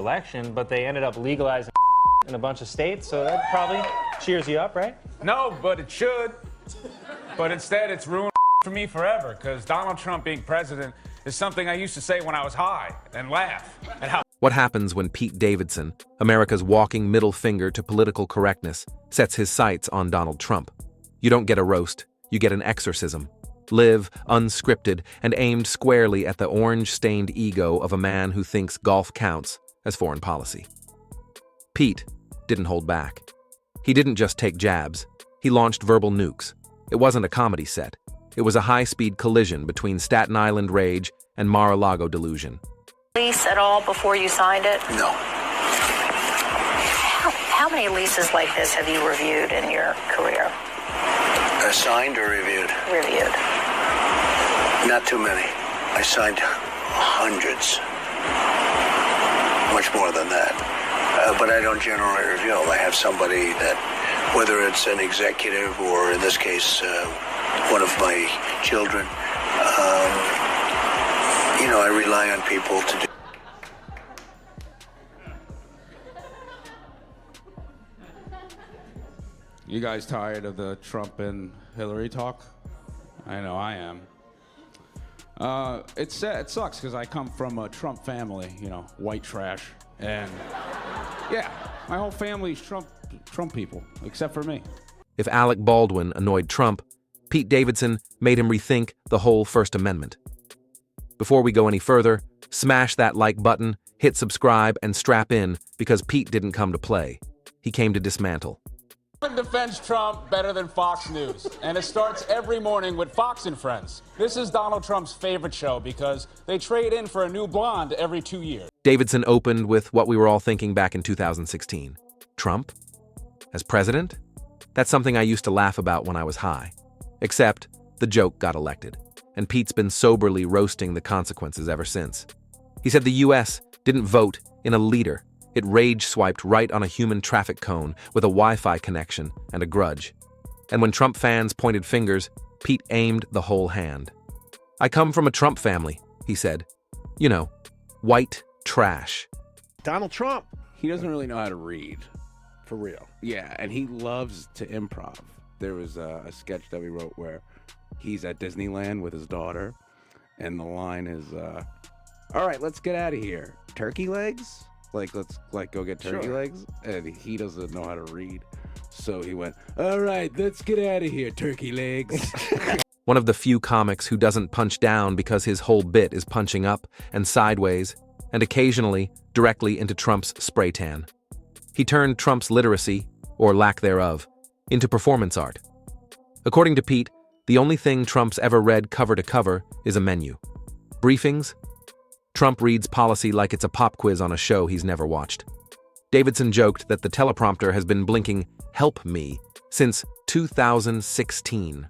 election, but they ended up legalizing in a bunch of states, so that probably cheers you up, right? No, but it should. But instead, it's ruined for me forever, because Donald Trump being president is something I used to say when I was high and laugh at how. What happens when Pete Davidson, America's walking middle finger to political correctness, sets his sights on Donald Trump? You don't get a roast, you get an exorcism. Live, unscripted, and aimed squarely at the orange-stained ego of a man who thinks golf counts as foreign policy. Pete didn't hold back. He didn't just take jabs. He launched verbal nukes. It wasn't a comedy set. It was a high-speed collision between Staten Island rage and Mar-a-Lago delusion. Lease at all before you signed it? No. How many leases like this have you reviewed in your career? Signed or reviewed? Reviewed. Not too many. I signed hundreds. Much more than that. But I don't generally review them. I have somebody that, whether it's an executive or in this case, one of my children, I rely on people to do. You guys tired of the Trump and Hillary talk? I know I am. It sucks because I come from a Trump family, white trash. And yeah, my whole family's Trump people, except for me. If Alec Baldwin annoyed Trump, Pete Davidson made him rethink the whole First Amendment. Before we go any further, smash that like button, hit subscribe, and strap in, because Pete didn't come to play. He came to dismantle. Nothing defends Trump better than Fox News, and it starts every morning with Fox and Friends. This is Donald Trump's favorite show because they trade in for a new blonde every 2 years. Davidson opened with what we were all thinking back in 2016. Trump? As president? That's something I used to laugh about when I was high. Except, the joke got elected, and Pete's been soberly roasting the consequences ever since. He said the U.S. didn't vote in a leader. It rage-swiped right on a human traffic cone with a Wi-Fi connection and a grudge. And when Trump fans pointed fingers, Pete aimed the whole hand. I come from a Trump family, he said. White trash. Donald Trump. He doesn't really know how to read. For real. Yeah, and he loves to improv. There was a sketch that we wrote where he's at Disneyland with his daughter, and the line is, all right, let's get out of here. Turkey legs? Let's go get turkey legs? And he doesn't know how to read. So he went, all right, let's get out of here, turkey legs. One of the few comics who doesn't punch down because his whole bit is punching up and sideways, and occasionally directly into Trump's spray tan. He turned Trump's literacy, or lack thereof, into performance art. According to Pete, the only thing Trump's ever read cover to cover is a menu. Briefings? Trump reads policy like it's a pop quiz on a show he's never watched. Davidson joked that the teleprompter has been blinking, "Help me," since 2016.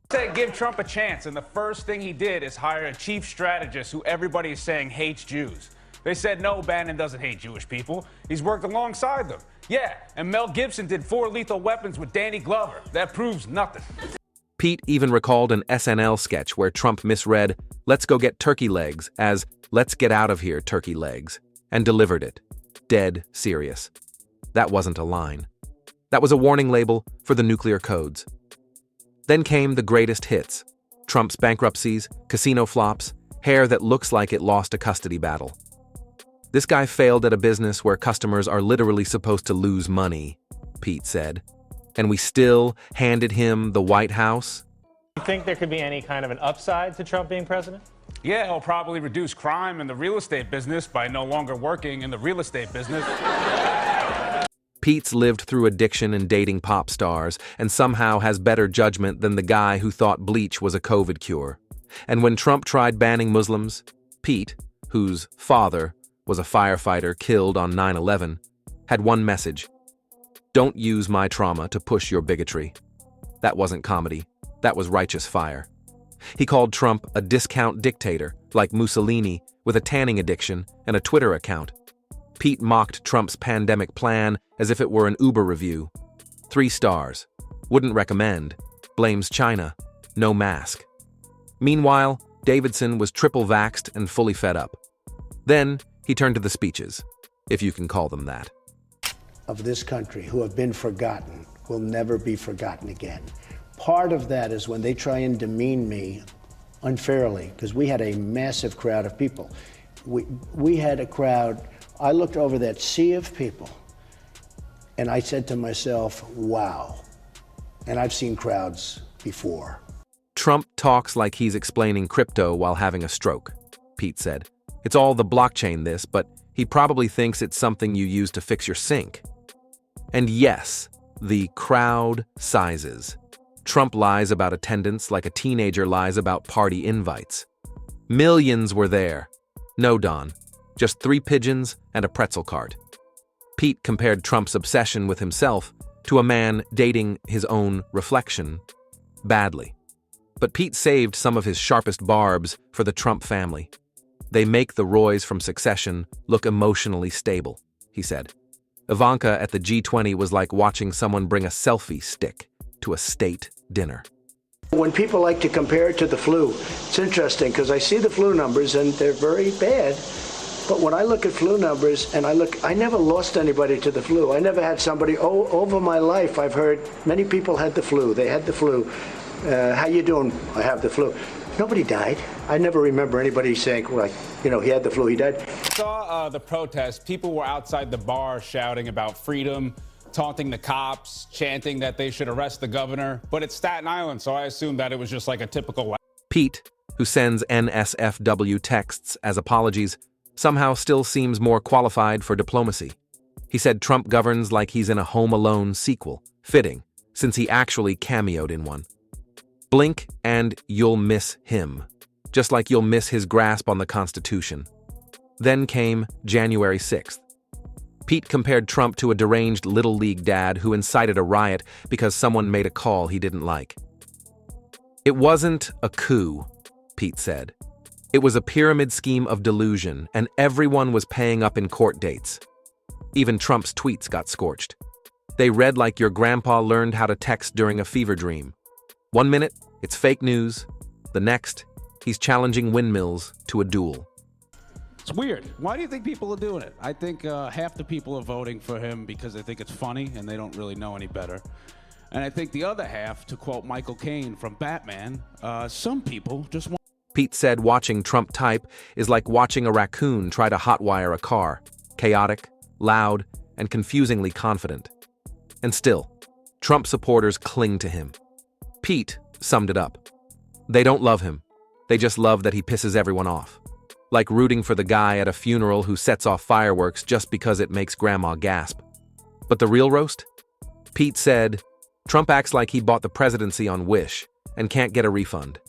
Said give Trump a chance, and the first thing he did is hire a chief strategist who everybody is saying hates Jews. They said, no, Bannon doesn't hate Jewish people. He's worked alongside them. Yeah, and Mel Gibson did 4 Lethal Weapons with Danny Glover. That proves nothing. Pete even recalled an SNL sketch where Trump misread, "Let's go get turkey legs," as, "Let's get out of here, turkey legs," and delivered it. Dead serious. That wasn't a line. That was a warning label for the nuclear codes. Then came the greatest hits. Trump's bankruptcies, casino flops, hair that looks like it lost a custody battle. This guy failed at a business where customers are literally supposed to lose money, Pete said. And we still handed him the White House? You think there could be any kind of an upside to Trump being president? Yeah, he'll probably reduce crime in the real estate business by no longer working in the real estate business. Pete's lived through addiction and dating pop stars, and somehow has better judgment than the guy who thought bleach was a COVID cure. And when Trump tried banning Muslims, Pete, whose father was a firefighter killed on 9/11, had one message: don't use my trauma to push your bigotry. That wasn't comedy. That was righteous fire. He called Trump a discount dictator, like Mussolini, with a tanning addiction and a Twitter account. Pete mocked Trump's pandemic plan as if it were an Uber review. 3 stars. Wouldn't recommend. Blames China. No mask. Meanwhile, Davidson was triple vaxxed and fully fed up. Then, he turned to the speeches. if you can call them that. Of this country who have been forgotten will never be forgotten again. Part of that is when they try and demean me unfairly, because we had a massive crowd of people. We had a crowd, I looked over that sea of people and I said to myself, wow. And I've seen crowds before. Trump talks like he's explaining crypto while having a stroke, Pete said. It's all the blockchain this, but he probably thinks it's something you use to fix your sink. And yes, the crowd sizes. Trump lies about attendance like a teenager lies about party invites. Millions were there. No, Don. Just 3 pigeons and a pretzel cart. Pete compared Trump's obsession with himself to a man dating his own reflection badly. But Pete saved some of his sharpest barbs for the Trump family. They make the Roys from Succession look emotionally stable, he said. Ivanka at the G20 was like watching someone bring a selfie stick to a state dinner. When people like to compare it to the flu, it's interesting because I see the flu numbers and they're very bad. But when I look at flu numbers and I never lost anybody to the flu. I never had somebody, over my life, I've heard many people had the flu. They had the flu. How you doing? I have the flu. Nobody died. I never remember anybody saying, like, he had the flu, he died. I saw the protest. People were outside the bar shouting about freedom, taunting the cops, chanting that they should arrest the governor. But it's Staten Island, so I assumed that it was just like a typical... Pete, who sends NSFW texts as apologies, somehow still seems more qualified for diplomacy. He said Trump governs like he's in a Home Alone sequel, fitting, since he actually cameoed in one. Blink and you'll miss him, just like you'll miss his grasp on the Constitution. Then came January 6th. Pete compared Trump to a deranged Little League dad who incited a riot because someone made a call he didn't like. It wasn't a coup, Pete said. It was a pyramid scheme of delusion, and everyone was paying up in court dates. Even Trump's tweets got scorched. They read like your grandpa learned how to text during a fever dream. 1 minute, it's fake news. The next, he's challenging windmills to a duel. It's weird. Why do you think people are doing it? I think half the people are voting for him because they think it's funny and they don't really know any better. And I think the other half, to quote Michael Caine from Batman, some people just want... Pete said watching Trump type is like watching a raccoon try to hotwire a car. Chaotic, loud, and confusingly confident. And still, Trump supporters cling to him. Pete summed it up. They don't love him. They just love that he pisses everyone off. Like rooting for the guy at a funeral who sets off fireworks just because it makes grandma gasp. But the real roast? Pete said, Trump acts like he bought the presidency on Wish and can't get a refund.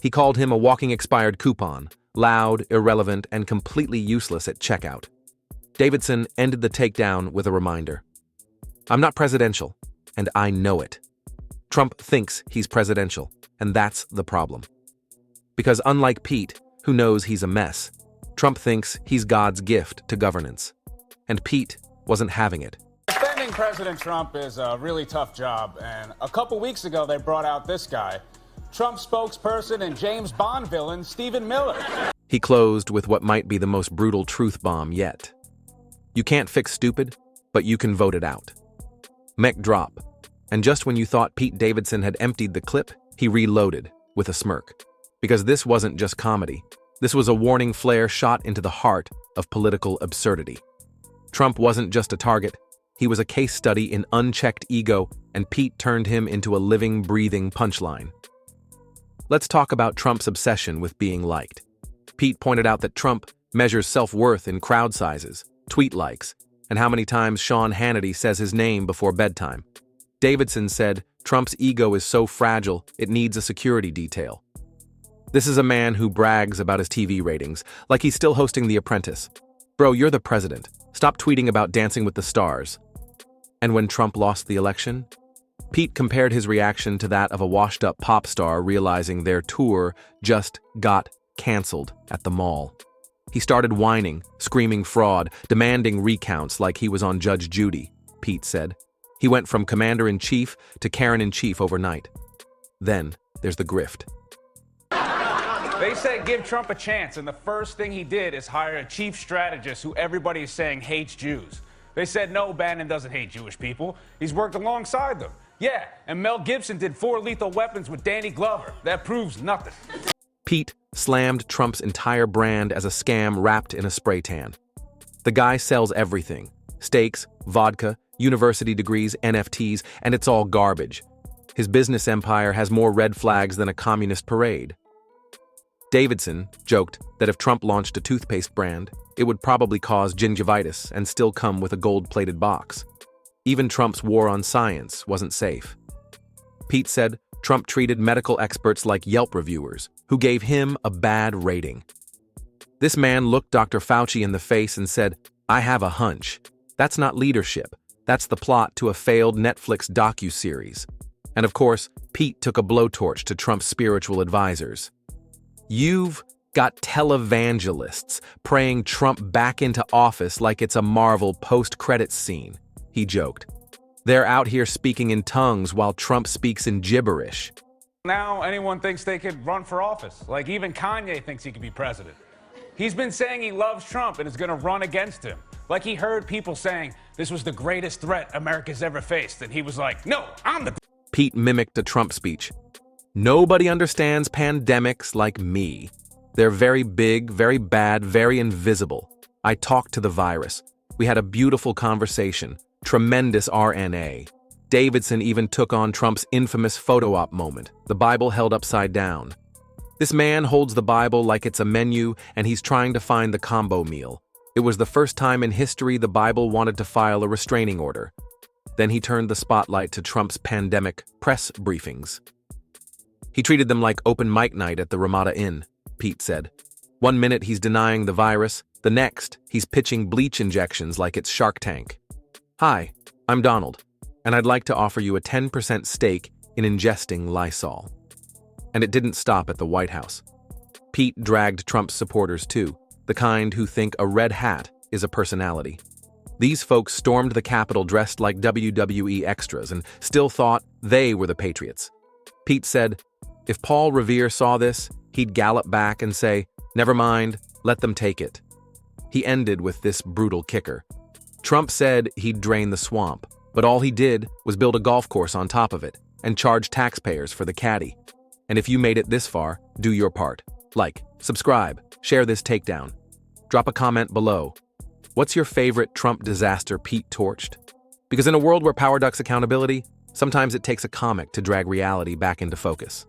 He called him a walking expired coupon, loud, irrelevant, and completely useless at checkout. Davidson ended the takedown with a reminder. I'm not presidential, and I know it. Trump thinks he's presidential, and that's the problem. Because unlike Pete, who knows he's a mess, Trump thinks he's God's gift to governance. And Pete wasn't having it. Defending President Trump is a really tough job, and a couple weeks ago they brought out this guy, Trump spokesperson and James Bond villain Stephen Miller. He closed with what might be the most brutal truth bomb yet. You can't fix stupid, but you can vote it out. Mech drop. And just when you thought Pete Davidson had emptied the clip, he reloaded with a smirk. Because this wasn't just comedy. This was a warning flare shot into the heart of political absurdity. Trump wasn't just a target. He was a case study in unchecked ego, and Pete turned him into a living, breathing punchline. Let's talk about Trump's obsession with being liked. Pete pointed out that Trump measures self-worth in crowd sizes, tweet likes, and how many times Sean Hannity says his name before bedtime. Davidson said Trump's ego is so fragile it needs a security detail. This is a man who brags about his TV ratings, like he's still hosting The Apprentice. Bro, you're the president. Stop tweeting about Dancing with the Stars. And when Trump lost the election, Pete compared his reaction to that of a washed-up pop star realizing their tour just got canceled at the mall. He started whining, screaming fraud, demanding recounts like he was on Judge Judy, Pete said. He went from commander-in-chief to Karen-in-chief overnight. Then there's the grift. They said give Trump a chance, and the first thing he did is hire a chief strategist who everybody is saying hates Jews. They said no, Bannon doesn't hate Jewish people. He's worked alongside them. Yeah, and Mel Gibson did 4 Lethal Weapons with Danny Glover. That proves nothing. Pete slammed Trump's entire brand as a scam wrapped in a spray tan. The guy sells everything: steaks, vodka, university degrees, NFTs, and it's all garbage. His business empire has more red flags than a communist parade. Davidson joked that if Trump launched a toothpaste brand, it would probably cause gingivitis and still come with a gold-plated box. Even Trump's war on science wasn't safe. Pete said Trump treated medical experts like Yelp reviewers, who gave him a bad rating. This man looked Dr. Fauci in the face and said, "I have a hunch." That's not leadership. That's the plot to a failed Netflix docuseries. And of course, Pete took a blowtorch to Trump's spiritual advisors. "You've got televangelists praying Trump back into office like it's a Marvel post-credits scene," he joked. "They're out here speaking in tongues while Trump speaks in gibberish." Now anyone thinks they could run for office. Like even Kanye thinks he could be president. He's been saying he loves Trump and is going to run against him. Like he heard people saying this was the greatest threat America's ever faced, and he was like, "No, I'm the..." Pete mimicked a Trump speech. "Nobody understands pandemics like me. They're very big, very bad, very invisible. I talked to the virus. We had a beautiful conversation. Tremendous RNA. Davidson even took on Trump's infamous photo op moment, the Bible held upside down. This man holds the Bible like it's a menu, and he's trying to find the combo meal. It was the first time in history the Bible wanted to file a restraining order." Then he turned the spotlight to Trump's pandemic press briefings. He treated them like open mic night at the Ramada Inn, Pete said. One minute he's denying the virus, the next he's pitching bleach injections like it's Shark Tank. "Hi, I'm Donald, and I'd like to offer you a 10% stake in ingesting Lysol." And it didn't stop at the White House. Pete dragged Trump's supporters too, the kind who think a red hat is a personality. These folks stormed the Capitol dressed like WWE extras and still thought they were the patriots. Pete said, if Paul Revere saw this, he'd gallop back and say, "Never mind, let them take it." He ended with this brutal kicker. Trump said he'd drain the swamp, but all he did was build a golf course on top of it and charge taxpayers for the caddy. And if you made it this far, do your part. Like, subscribe, share this takedown. Drop a comment below. What's your favorite Trump disaster Pete torched? Because in a world where power ducks accountability, sometimes it takes a comic to drag reality back into focus.